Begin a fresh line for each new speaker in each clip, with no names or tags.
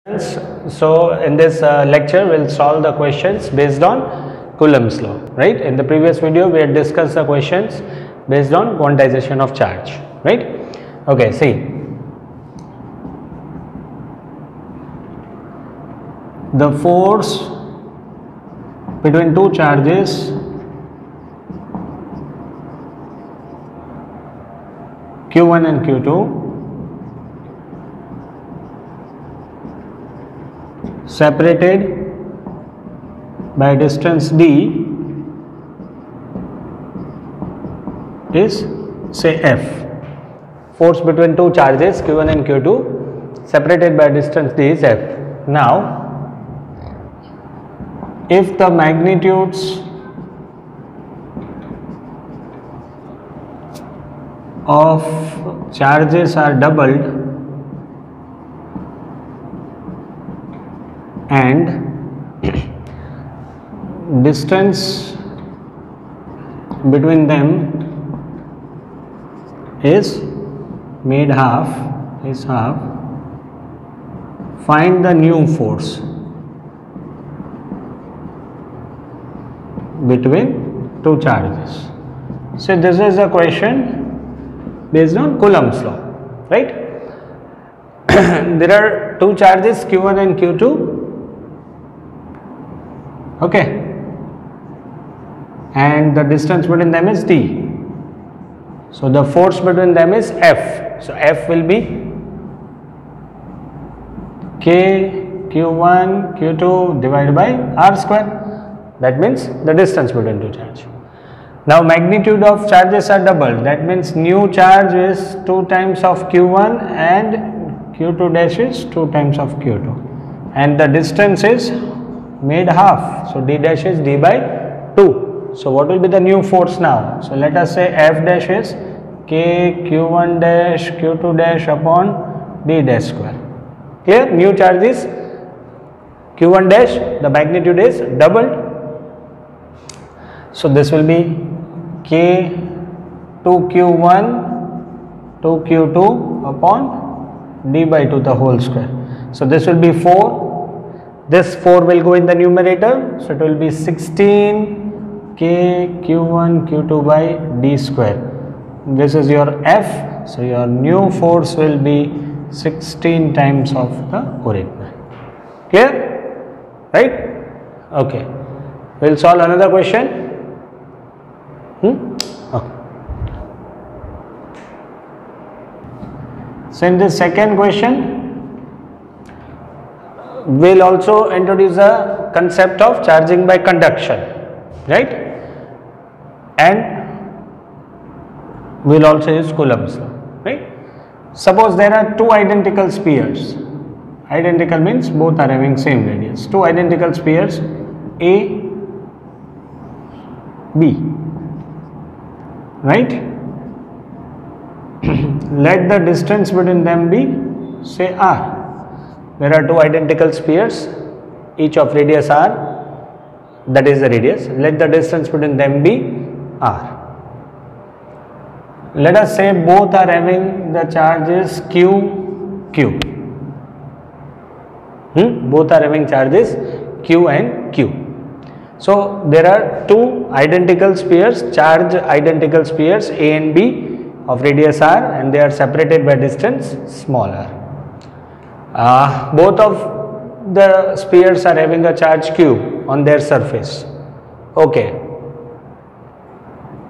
So in this lecture we'll solve the questions based on Coulomb's law, right? In the previous video we had discussed the questions based on quantization of charge, right? Okay, see, the force between two charges Q1 and Q2 separated by distance d is, say, F. Force between two charges Q1 and Q2 separated by distance d is F. Now, if the magnitudes of charges are doubled and distance between them is made half, find the new force between two charges. So this is a question based on Coulomb's law, right? There are two charges Q1 and Q2, okay, and the distance between them is d. So the force between them is F. So F will be K Q1 Q2 divided by R square. That means the distance between two charges. Now magnitude of charges are doubled. That means new charge is 2 times of Q1 and Q2 dash is 2 times of Q2. And the distance is made half. So d dash is d by 2. So what will be the new force now? So let us say F dash is K Q1 dash Q2 dash upon d dash square. Clear? New charge is Q1 dash, the magnitude is doubled. So this will be K 2Q1 2Q2 upon d by 2 the whole square. So this will be 4. This 4 will go in the numerator. So it will be 16 K Q1 Q2 by d square. This is your F. So your new force will be 16 times of the original. Clear? Right? Okay. We will solve another question. Okay. So in this second question, we will also introduce the concept of charging by conduction, right? And we will also use Coulomb's law, right? Suppose there are two identical spheres. Identical means both are having same radius. Two identical spheres A, B, right? Let the distance between them be, say, R. There are two identical spheres, each of radius R, that is the radius. Let the distance between them be R. Let us say both are having the charges Q, Q. Both are having charges Q and Q. So there are two identical spheres, charge identical spheres A and B of radius R, and they are separated by distance small r. Both of the spheres are having a charge Q on their surface. Okay.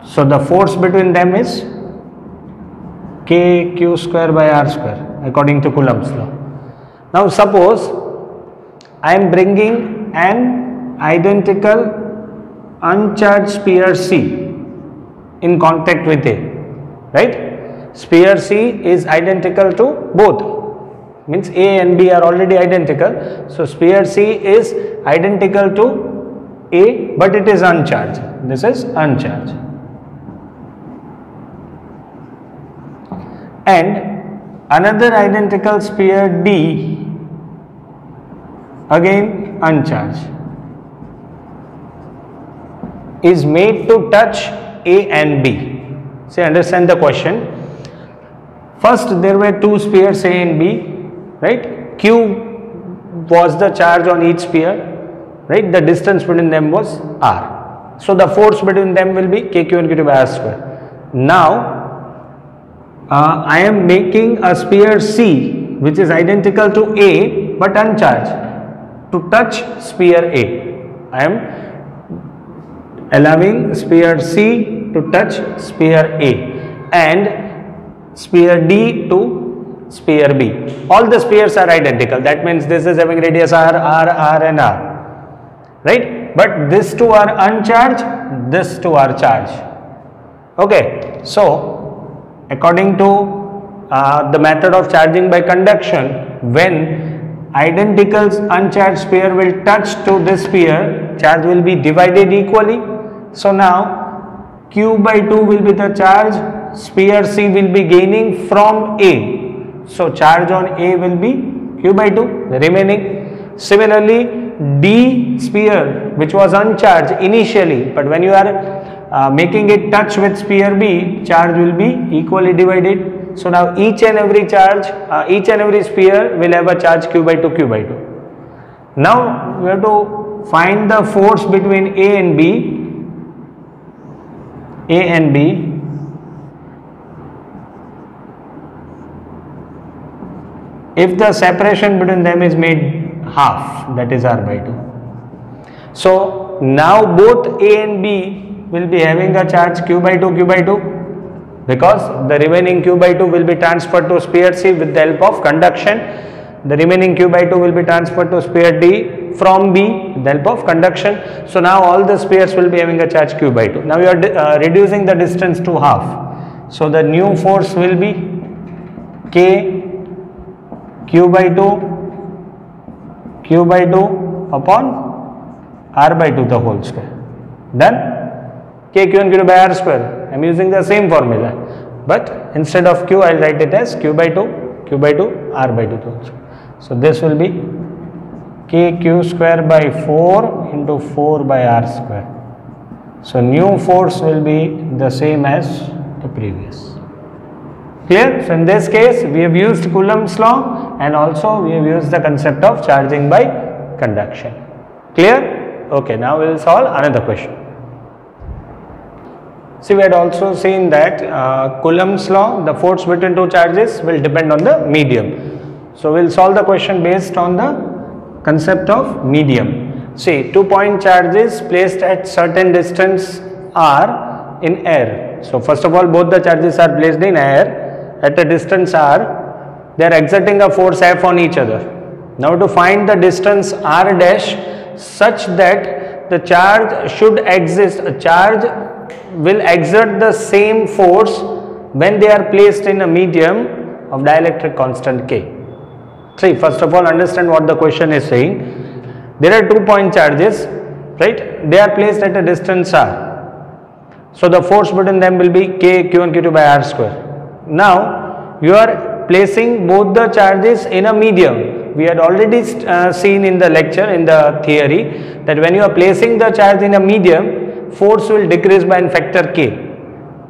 So the force between them is K Q square by R square according to Coulomb's law. Now suppose I am bringing an identical uncharged sphere C in contact with A, right? Sphere C is identical to both, means A and B are already identical. So sphere C is identical to A, but it is uncharged. This is uncharged. And another identical sphere D, again uncharged, is made to touch A and B. See, understand the question. First there were two spheres A and B, right? Q was the charge on each sphere, right? The distance between them was r. So the force between them will be k q1 q2 by r square. Now I am making a sphere C which is identical to A but uncharged to touch sphere A. I am allowing sphere C to touch sphere A and sphere D to sphere B. All the spheres are identical. That means this is having radius r, r, r and r, right? But these two are uncharged, these two are charged. Okay, so according to the method of charging by conduction, when identical uncharged sphere will touch to this sphere, charge will be divided equally. So now q by 2 will be the charge sphere C will be gaining from A. So charge on A will be q by 2, the remaining. Similarly, D sphere which was uncharged initially, but when you are making it touch with sphere B, charge will be equally divided. So now each and every charge, each and every sphere will have a charge q by 2, q by 2. Now we have to find the force between A and B. A and B. If the separation between them is made half, that is r by 2. So now both A and B will be having a charge q by 2, q by 2, because the remaining q by 2 will be transferred to sphere C with the help of conduction. The remaining q by 2 will be transferred to sphere D from B with the help of conduction. So now all the spheres will be having a charge q by 2. Now you are reducing the distance to half. So the new force will be k q by 2 upon r by 2 the whole square. Done? K q1 q2 by r square. I am using the same formula, but instead of q I will write it as q by 2 r by 2. So this will be k q square by 4 into 4 by r square. So new force will be the same as the previous. Clear? So in this case we have used Coulomb's law and also we have used the concept of charging by conduction. Clear? Okay, now we will solve another question. See, we had also seen that Coulomb's law, the force between two charges will depend on the medium. So we will solve the question based on the concept of medium. See, 2-point charges placed at certain distance r in air. So first of all, both the charges are placed in air at a distance r. They are exerting a force F on each other. Now to find the distance r dash such that the charge should exist, a charge will exert the same force when they are placed in a medium of dielectric constant K. See, first of all, understand what the question is saying. There are 2-point charges, right? They are placed at a distance r. So the force between them will be k q1 q2 by r square. Now you are placing both the charges in a medium. We had already seen in the lecture, in the theory, that when you are placing the charge in a medium, force will decrease by a factor k.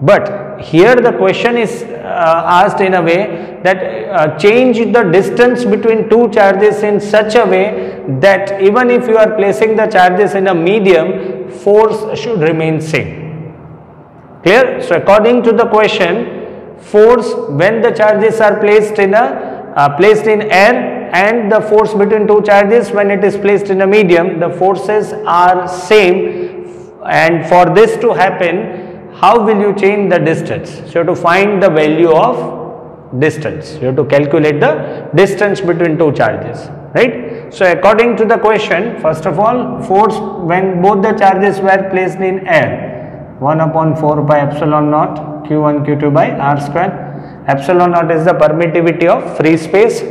But here the question is asked in a way that change the distance between two charges in such a way that even if you are placing the charges in a medium, force should remain same. Clear? So according to the question, force when the charges are placed in air and the force between two charges when it is placed in a medium, the forces are same. And for this to happen, how will you change the distance? So you have to find the value of distance. You have to calculate the distance between two charges, right? So according to the question, first of all, force when both the charges were placed in air, 1 upon 4 pi epsilon naught q1 q2 by r square. Epsilon naught is the permittivity of free space,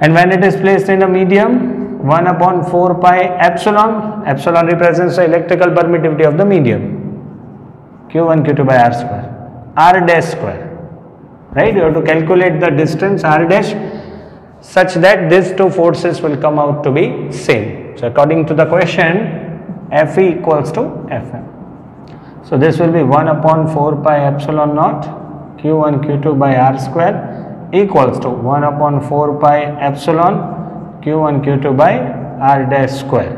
and when it is placed in a medium, 1 upon 4 pi epsilon, epsilon represents the electrical permittivity of the medium, q1 q2 by r square, r dash square, right? You have to calculate the distance r dash such that these two forces will come out to be same. So according to the question, Fe equals to Fm. So this will be 1 upon 4 pi epsilon naught q1 q2 by r square equals to 1 upon 4 pi epsilon q1 q2 by r dash square.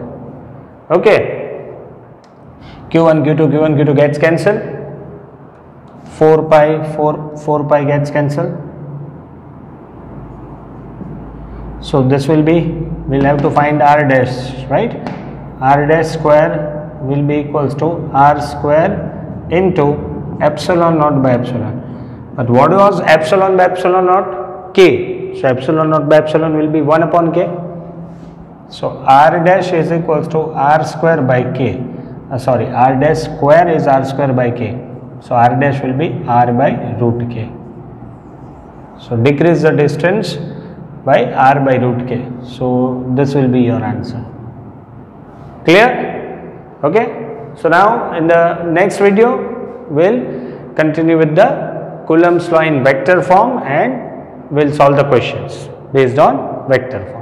Okay, q1 q2 gets cancelled, 4 pi gets cancelled. So this will be, we'll have to find r dash, right? R dash square will be equals to r square into epsilon naught by epsilon. But what was epsilon by epsilon naught? K. So epsilon naught by epsilon will be 1 upon k. So r dash is equals to r square by k. R dash square is r square by k. So r dash will be r by root k. So decrease the distance by r by root k. So this will be your answer. Clear? Okay. So now in the next video we'll continue with the Coulomb's law in vector form and we'll solve the questions based on vector form.